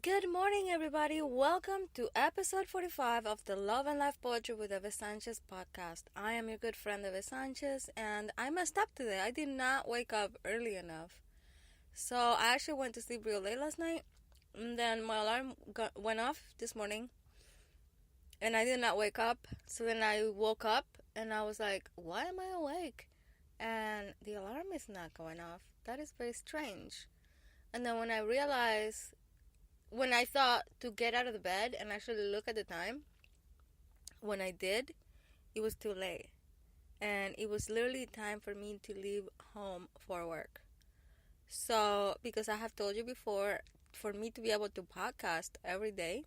Good morning, everybody. Welcome to episode 45 of the Love and Life Poetry with Eva Sanchez podcast. I am your good friend, Eva Sanchez, and I messed up today. I did not wake up early enough. So I actually went to sleep real late last night, and then my alarm went off this morning, and I did not wake up. So then I woke up, and I was like, why am I awake? And the alarm is not going off. That is very strange. And then when I thought to get out of the bed and actually look at the time, when I did, it was too late. And it was literally time for me to leave home for work. So, because I have told you before, for me to be able to podcast every day,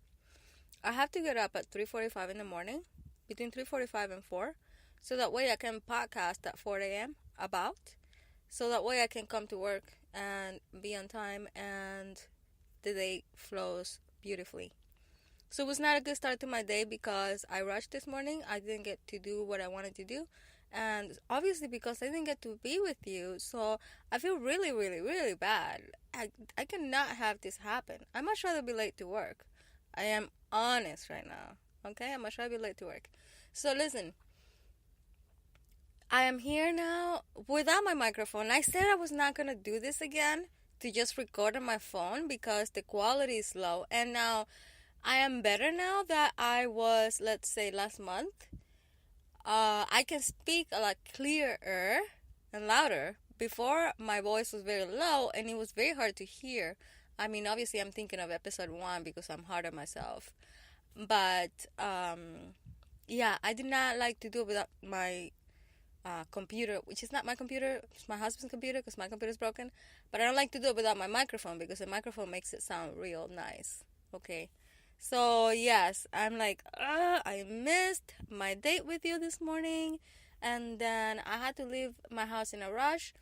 I have to get up at 3:45 in the morning, between 3:45 and 4, so that way I can podcast at 4 a.m. so that way I can come to work and be on time and the day flows beautifully. So it was not a good start to my day because I rushed this morning. I didn't get to do what I wanted to do. And obviously because I didn't get to be with you. So I feel really, really, really bad. I cannot have this happen. I much rather be late to work. I am honest right now. Okay? I much rather be late to work. So listen. I am here now without my microphone. I said I was not going to do this again, to just record on my phone because the quality is low. And now I am better now that I was, let's say, last month. I can speak a lot clearer and louder. Before, my voice was very low and it was very hard to hear. I mean, obviously I'm thinking of episode 1 because I'm hard on myself. But, yeah, I did not like to do it without my computer, which is not my computer. It's my husband's computer because my computer is broken. But I don't like to do it without my microphone because the microphone makes it sound real nice. Okay. So, yes, I'm like, I missed my date with you this morning. And then I had to leave my house in a rush.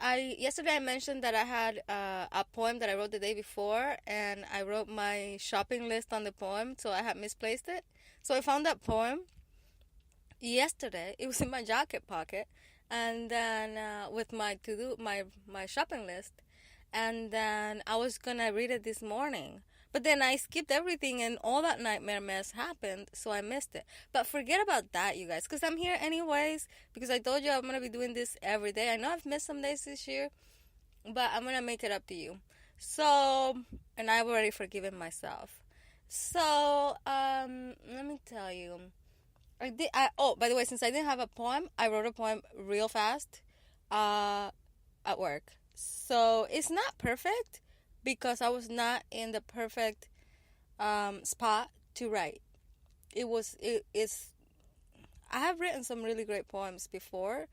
Yesterday I mentioned that I had a poem that I wrote the day before. And I wrote my shopping list on the poem. So I had misplaced it. So I found that poem yesterday. It was in my jacket pocket, and then with my my shopping list, and then I was gonna read it this morning, but then I skipped everything and all that nightmare mess happened, so I missed it. But forget about that, you guys, because I'm here anyways, because I told you I'm gonna be doing this every day. I know I've missed some days this year, but I'm gonna make it up to you. So, and I've already forgiven myself. So let me tell you, by the way, since I didn't have a poem, I wrote a poem real fast at work. So it's not perfect because I was not in the perfect spot to write. It's I have written some really great poems before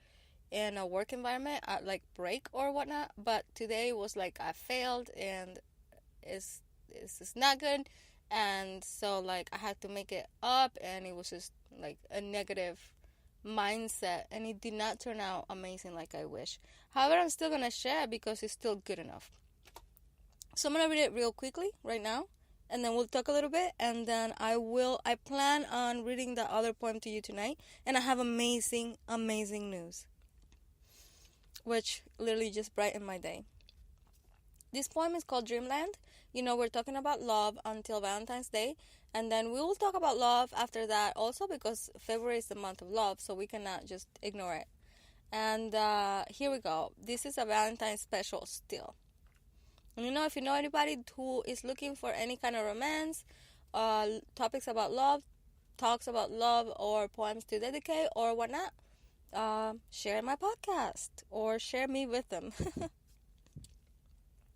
in a work environment at like break or whatnot, but today was like I failed and it's not good. And so, like, I had to make it up, and it was just, like, a negative mindset, and it did not turn out amazing like I wish. However, I'm still going to share because it's still good enough. So I'm going to read it real quickly right now, and then we'll talk a little bit, and then I plan on reading the other poem to you tonight, and I have amazing, amazing news, which literally just brightened my day. This poem is called Dreamland. You know, we're talking about love until Valentine's Day. And then we will talk about love after that also because February is the month of love, so we cannot just ignore it. And here we go. This is a Valentine special still. And you know, if you know anybody who is looking for any kind of romance, topics about love, talks about love, or poems to dedicate or whatnot, share my podcast or share me with them.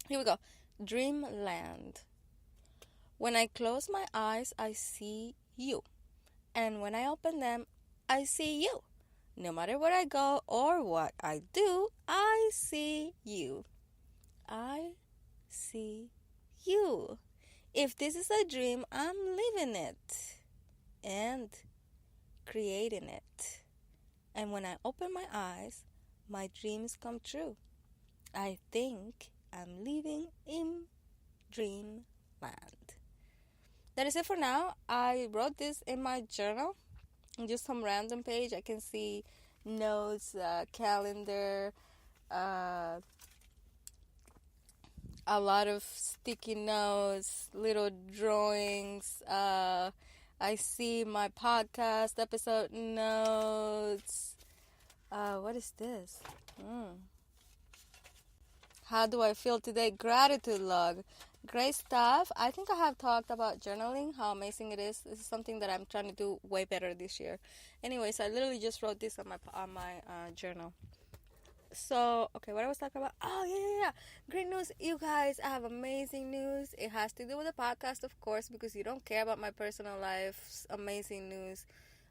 Here we go. Dreamland. When I close my eyes, I see you. And when I open them, I see you. No matter where I go or what I do, I see you. I see you. If this is a dream, I'm living it and creating it. And when I open my eyes, my dreams come true. I think I'm living in dreamland. That is it for now. I wrote this in my journal, just some random page. I can see notes, calendar, a lot of sticky notes, little drawings. I see my podcast episode notes. What is this? How do I feel today? Gratitude log. Great stuff. I think I have talked about journaling, how amazing it is. This is something that I'm trying to do way better this year. Anyways, I literally just wrote this on my journal. So, okay, what I was talking about? Oh, yeah. Great news, you guys. I have amazing news. It has to do with the podcast, of course, because you don't care about my personal life's amazing news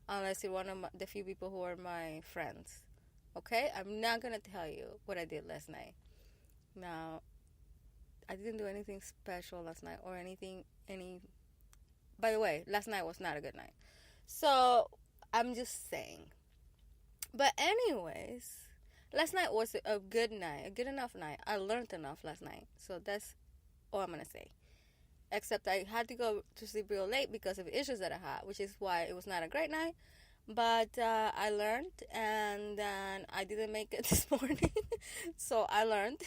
unless you're one of the few people who are my friends. Okay? I'm not going to tell you what I did last night. Now, I didn't do anything special last night or by the way, last night was not a good night. So, I'm just saying. But anyways, last night was a good night, a good enough night. I learned enough last night. So that's all I'm going to say. Except I had to go to sleep real late because of issues that I had, which is why it was not a great night. But I learned, and then I didn't make it this morning. So I learned.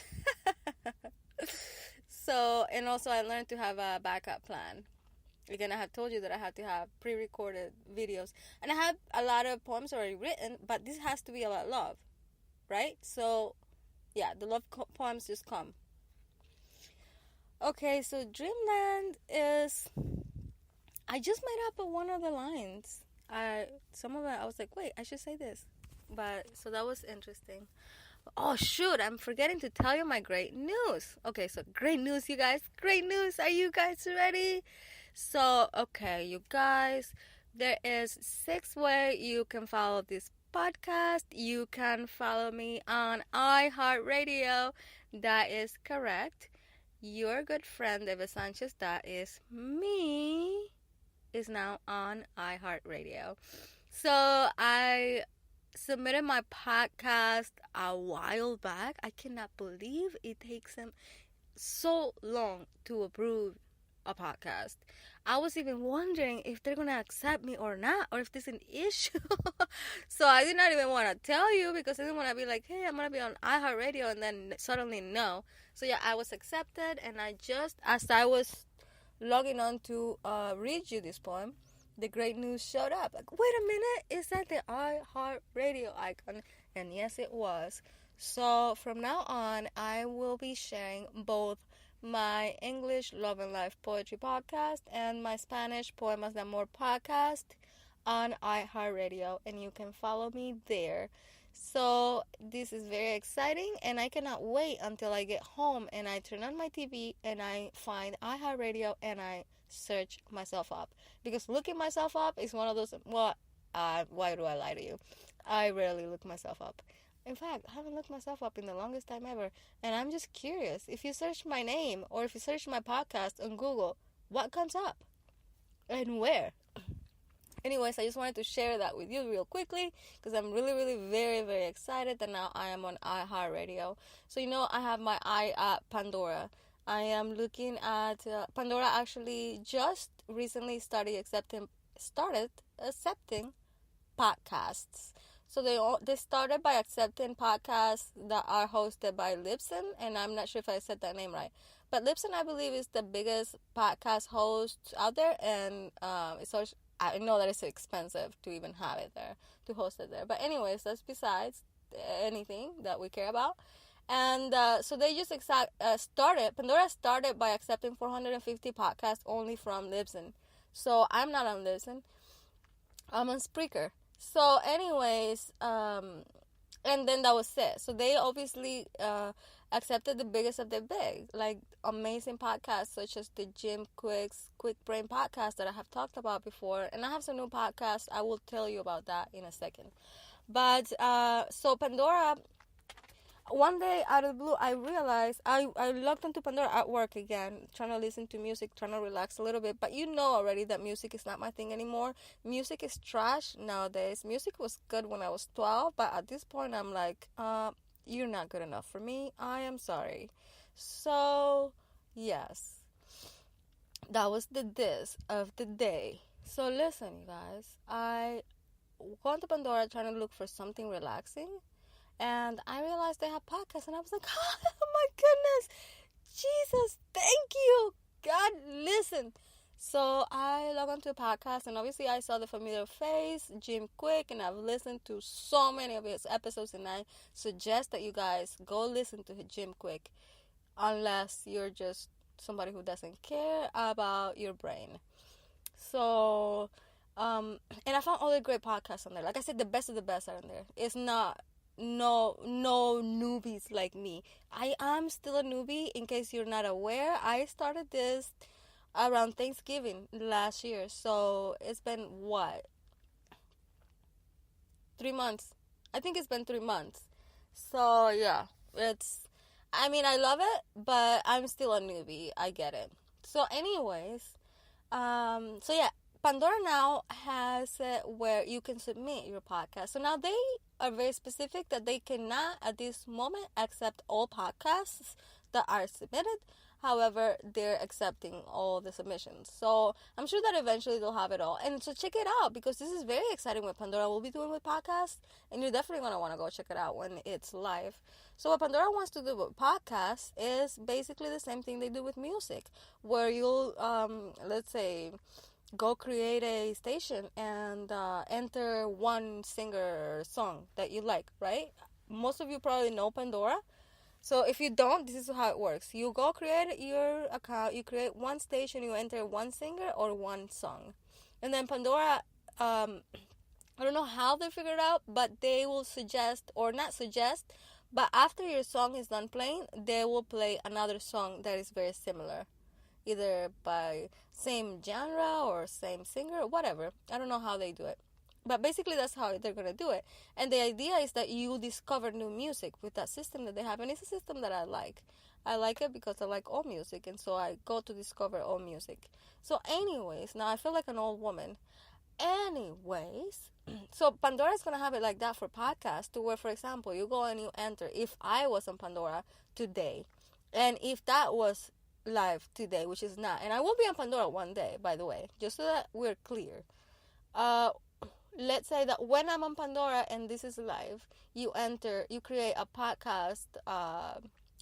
And also I learned to have a backup plan. Again, I have told you that I have to have pre-recorded videos. And I have a lot of poems already written, but this has to be about love, right? So, yeah, the love poems just come. Okay, so Dreamland is... I just made up one of the lines. Some of it, I was like, wait, I should say this. But, so that was interesting. Oh, shoot, I'm forgetting to tell you my great news. Okay, so great news, you guys. Great news. Are you guys ready? So, okay, you guys, there is 6 ways you can follow this podcast. You can follow me on iHeartRadio. That is correct. Your good friend, Eva Sanchez, that is me, is now on iHeartRadio. So, I submitted my podcast a while back. I cannot believe it takes them so long to approve a podcast. I was even wondering if they're gonna accept me or not, or if there's an issue. So I did not even want to tell you because I didn't want to be like, hey, I'm gonna be on iHeartRadio, and then suddenly no. So yeah, I was accepted, and I just, as I was logging on to read you this poem, the great news showed up. Like, wait a minute, is that the iHeartRadio icon? And yes, it was. So from now on, I will be sharing both my English Love and Life Poetry podcast and my Spanish Poemas de Amor podcast on iHeartRadio, and you can follow me there. So this is very exciting, and I cannot wait until I get home and I turn on my TV and I find iHeartRadio and I search myself up. Because looking myself up is one of those, why do I lie to you? I rarely look myself up. In fact, I haven't looked myself up in the longest time ever. And I'm just curious. If you search my name or if you search my podcast on Google, what comes up? And where? Anyways, I just wanted to share that with you real quickly because I'm really, really very, very excited that now I am on iHeartRadio. So, I have my eye at Pandora. I am looking at Pandora actually just recently started accepting podcasts. So they started by accepting podcasts that are hosted by Libsyn, and I'm not sure if I said that name right. But Libsyn, I believe, is the biggest podcast host out there, and I know that it's expensive to even have it there, to host it there. But anyways, that's besides anything that we care about. And so they just Pandora started by accepting 450 podcasts only from Libsyn. So I'm not on Libsyn. I'm on Spreaker. So anyways, and then that was it. So they obviously accepted the biggest of the big, like amazing podcasts such as the Jim Quick's Quick Brain podcast that I have talked about before. And I have some new podcasts. I will tell you about that in a second. But so Pandora, one day out of the blue, I realized I logged into Pandora at work again, trying to listen to music, trying to relax a little bit. But you know already that music is not my thing anymore. Music is trash nowadays. Music was good when I was 12, but at this point I'm like, you're not good enough for me. I am sorry. So, yes. That was the diss of the day. So listen, you guys. I went to Pandora trying to look for something relaxing. And I realized they have podcasts, and I was like, oh my goodness, Jesus, thank you. God, listen. So I log onto a podcast, and obviously I saw the familiar face, Jim Quick, and I've listened to so many of his episodes, and I suggest that you guys go listen to Jim Quick, unless you're just somebody who doesn't care about your brain. So, and I found all the great podcasts on there. Like I said, the best of the best are on there. It's not no newbies like me. I am still a newbie. In case you're not aware, I started this around Thanksgiving last year. So it's been what? 3 months. I think it's been 3 months. So yeah, I mean, I love it, but I'm still a newbie. I get it. So anyways, so yeah, Pandora now has it where you can submit your podcast. So now they are very specific that they cannot at this moment accept all podcasts that are submitted. However, they're accepting all the submissions. So I'm sure that eventually they'll have it all. And so check it out, because this is very exciting what Pandora will be doing with podcasts. And you're definitely going to want to go check it out when it's live. So what Pandora wants to do with podcasts is basically the same thing they do with music, where you'll, let's say, go create a station and enter one singer song that you like, right? Most of you probably know Pandora. So if you don't, this is how it works. You go create your account, you create one station, you enter one singer or one song. And then Pandora, I don't know how they figure it out, but they will suggest, or not suggest, but after your song is done playing, they will play another song that is very similar. Either by same genre or same singer, whatever. I don't know how they do it. But basically that's how they're going to do it. And the idea is that you discover new music with that system that they have. And it's a system that I like. I like it because I like all music. And so I go to discover all music. So anyways, now I feel like an old woman. Anyways, so Pandora is going to have it like that for podcasts, to where, for example, you go and you enter, if I was on Pandora today, and if that was live today, which is not, and I will be on Pandora one day, by the way, just so that we're clear. Let's say that when I'm on Pandora and this is live, you create a podcast,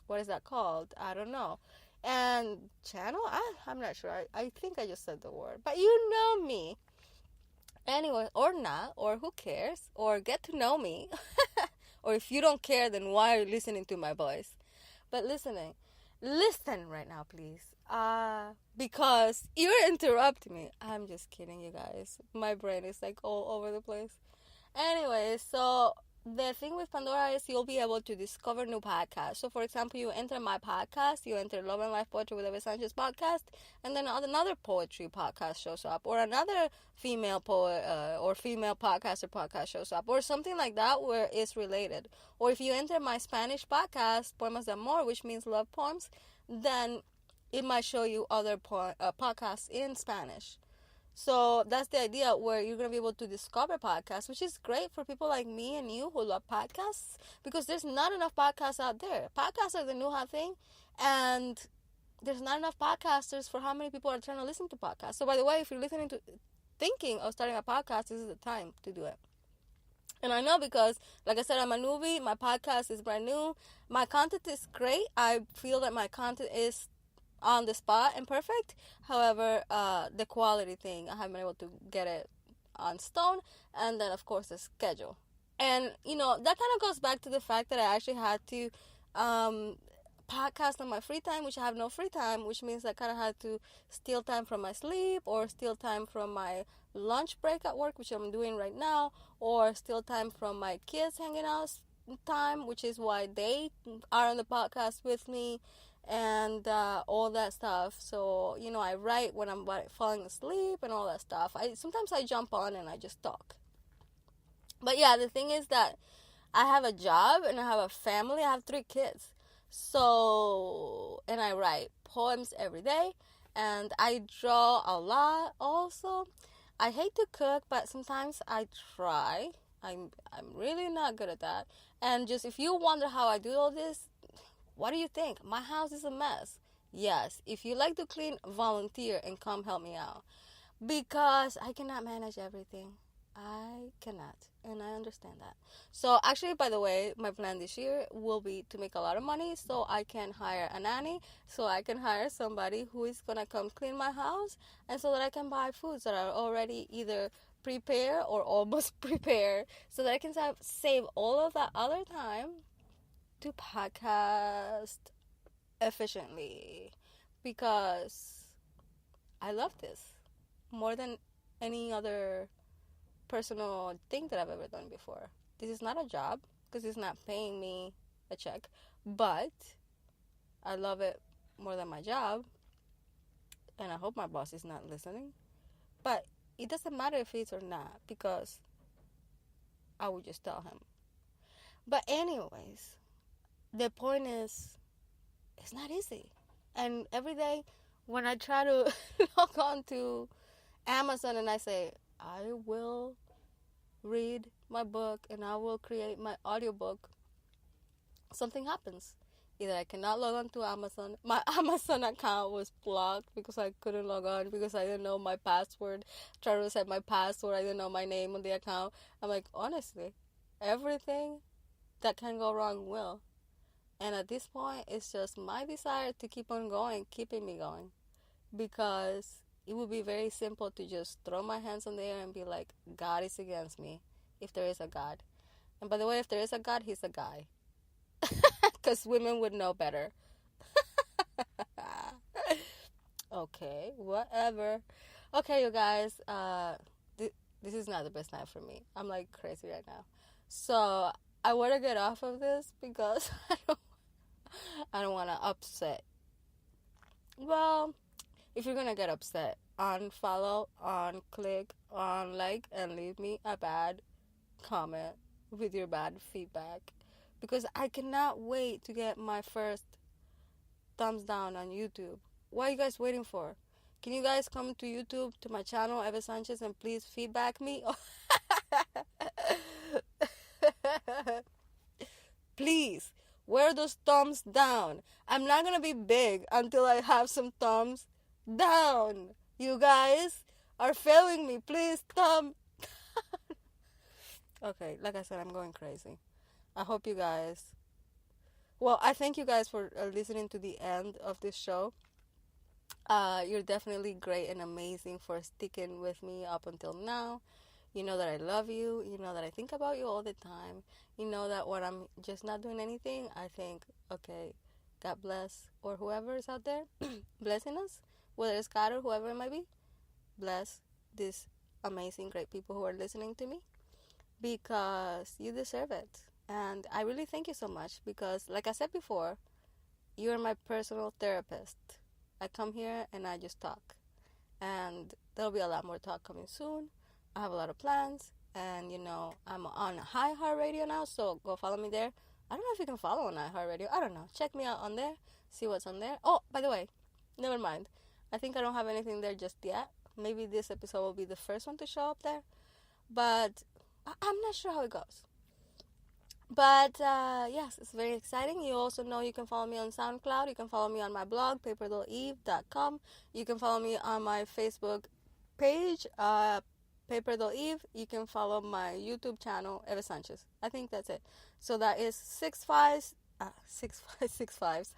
what is that called? I don't know. And channel? I'm not sure. I think I just said the word. But you know me. Anyway, or not, or who cares? Or get to know me. Or if you don't care, then why are you listening to my voice? But listen right now, please. Because you're interrupting me. I'm just kidding, you guys. My brain is like all over the place. Anyway, so the thing with Pandora is you'll be able to discover new podcasts. So, for example, you enter my podcast, you enter Love and Life Poetry with Eva Sanchez podcast, and then another poetry podcast shows up, or another female poet or female podcaster podcast shows up, or something like that where it's related. Or if you enter my Spanish podcast, Poemas de Amor, which means love poems, then it might show you other podcasts in Spanish. So that's the idea, where you're going to be able to discover podcasts, which is great for people like me and you who love podcasts, because there's not enough podcasts out there. Podcasts are the new hot thing, and there's not enough podcasters for how many people are trying to listen to podcasts. So by the way, if you're thinking of starting a podcast, this is the time to do it. And I know, because, like I said, I'm a newbie. My podcast is brand new. My content is great. I feel that my content is on the spot and perfect. However, the quality thing, I haven't been able to get it on stone. And then, of course, the schedule. And, that kind of goes back to the fact that I actually had to podcast on my free time, which I have no free time, which means I kind of had to steal time from my sleep, or steal time from my lunch break at work, which I'm doing right now, or steal time from my kids hanging out time, which is why they are on the podcast with me, and all that stuff. So, I write when I'm falling asleep and all that stuff. Sometimes I jump on and I just talk. But yeah, the thing is that I have a job and I have a family. I have 3 kids. So, and I write poems every day, and I draw a lot also. I hate to cook, but sometimes I try. I'm really not good at that. And just, if you wonder how I do all this, what do you think? My house is a mess. Yes, if you like to clean, volunteer and come help me out, because I cannot manage everything. I cannot, and I understand that. So actually, by the way, my plan this year will be to make a lot of money so I can hire a nanny, so I can hire somebody who is gonna come clean my house, and so that I can buy foods that are already either prepared or almost prepared, so that I can save all of that other time to podcast efficiently, because I love this more than any other personal thing that I've ever done before. This is not a job because it's not paying me a check, but I love it more than my job, and I hope my boss is not listening. But it doesn't matter if he is or not, because I would just tell him. But anyways, the point is, it's not easy. And every day when I try to log on to Amazon and I say, I will read my book and I will create my audiobook, something happens. Either I cannot log on to Amazon. My Amazon account was blocked because I couldn't log on because I didn't know my password. Trying to reset my password, I didn't know my name on the account. I'm like, honestly, everything that can go wrong will. And at this point, it's just my desire to keep on going, keeping me going. Because it would be very simple to just throw my hands on the air and be like, God is against me, if there is a God. And by the way, if there is a God, he's a guy. Because women would know better. Okay, whatever. Okay, you guys, this is not the best night for me. I'm like crazy right now. So I want to get off of this because I don't want to upset. Well, if you're going to get upset, unfollow, unclick, unlike, and leave me a bad comment with your bad feedback. Because I cannot wait to get my first thumbs down on YouTube. What are you guys waiting for? Can you guys come to YouTube, to my channel, Eva Sanchez, and please feedback me? Please, where are those thumbs down? I'm not going to be big until I have some thumbs down. You guys are failing me. Please, thumb. Okay, like I said, I'm going crazy. I hope you guys... Well, I thank you guys for listening to the end of this show. You're definitely great and amazing for sticking with me up until now. You know that I love you. You know that I think about you all the time. You know that when I'm just not doing anything, I think, okay, God bless, or whoever is out there blessing us, whether it's God or whoever it might be, bless these amazing, great people who are listening to me, because you deserve it. And I really thank you so much because, like I said before, you're my personal therapist. I come here and I just talk. And there'll be a lot more talk coming soon. I have a lot of plans. And, you know, I'm on iHeartRadio now, so go follow me there. I don't know if you can follow on iHeartRadio. I don't know. Check me out on there. See what's on there. Oh, by the way, never mind. I think I don't have anything there just yet. Maybe this episode will be the first one to show up there. But I'm not sure how it goes. But yes, it's very exciting. You also know you can follow me on SoundCloud. You can follow me on my blog, paperdollme.com. You can follow me on my Facebook page, paperdollme. You can follow my YouTube channel, Eva Sanchez. I think that's it. So that is 6 5s. 6 5s.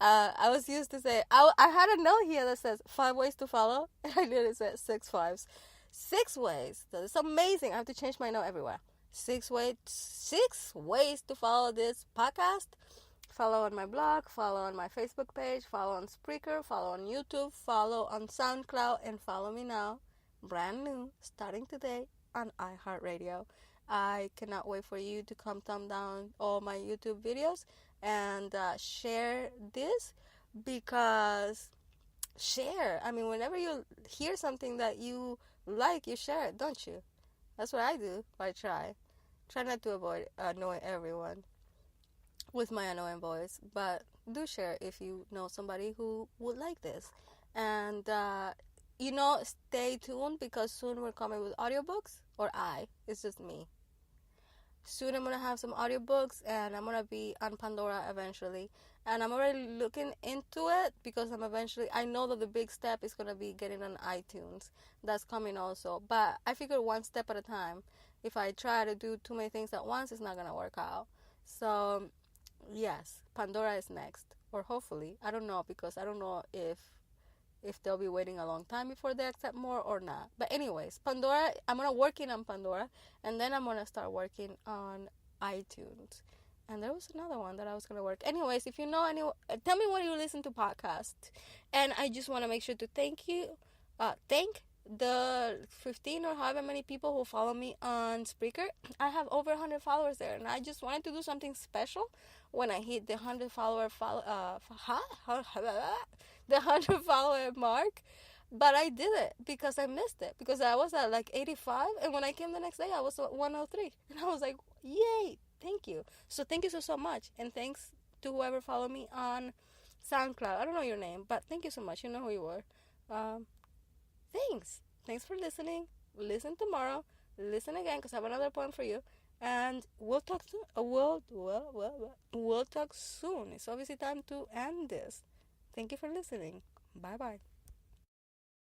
I was used to say, I had a note here that says 5 ways to follow, and I did it say 6 5s. 6 ways. That's amazing. I have to change my note everywhere. 6 ways to follow this podcast. Follow on my blog, follow on my Facebook page, follow on Spreaker, follow on YouTube, follow on SoundCloud, and follow me now, brand new, starting today, on iHeartRadio. I cannot wait for you to come thumb down all my YouTube videos and share this, because share. I mean, whenever you hear something that you like, you share it, don't you? That's what I do. I try. Try not to avoid annoying everyone with my annoying voice. But do share if you know somebody who would like this. And, you know, stay tuned, because soon we're coming with audiobooks. Or it's just me. soon I'm gonna have some audiobooks, and I'm gonna be on Pandora eventually. And I'm already looking into it because I know that the big step is gonna be getting on iTunes. That's coming also. But I figure one step at a time. If I try to do too many things at once, it's not gonna work out. So yes, Pandora is next. Or hopefully. I don't know, because I don't know if they'll be waiting a long time before they accept more or not. But anyways, Pandora, I'm gonna working on Pandora, and then I'm gonna start working on iTunes. And there was another one that I was gonna work. Anyways, if you know any, tell me when you listen to podcasts. And I just want to make sure to thank the 15 or however many people who follow me on Spreaker. I have over 100 followers there, and I just wanted to do something special when I hit the 100 follower mark. But I did it because I missed it, because I was at like 85, and when I came the next day I was at 103, and I was like, yay, thank you. So thank you so much, and thanks to whoever followed me on SoundCloud. I don't know your name, but thank you so much. You know who you were. Thanks for listening. Listen tomorrow, listen again, because I have another poem for you. And we'll talk soon. We'll talk soon. It's obviously time to end this. Thank you for listening. Bye bye.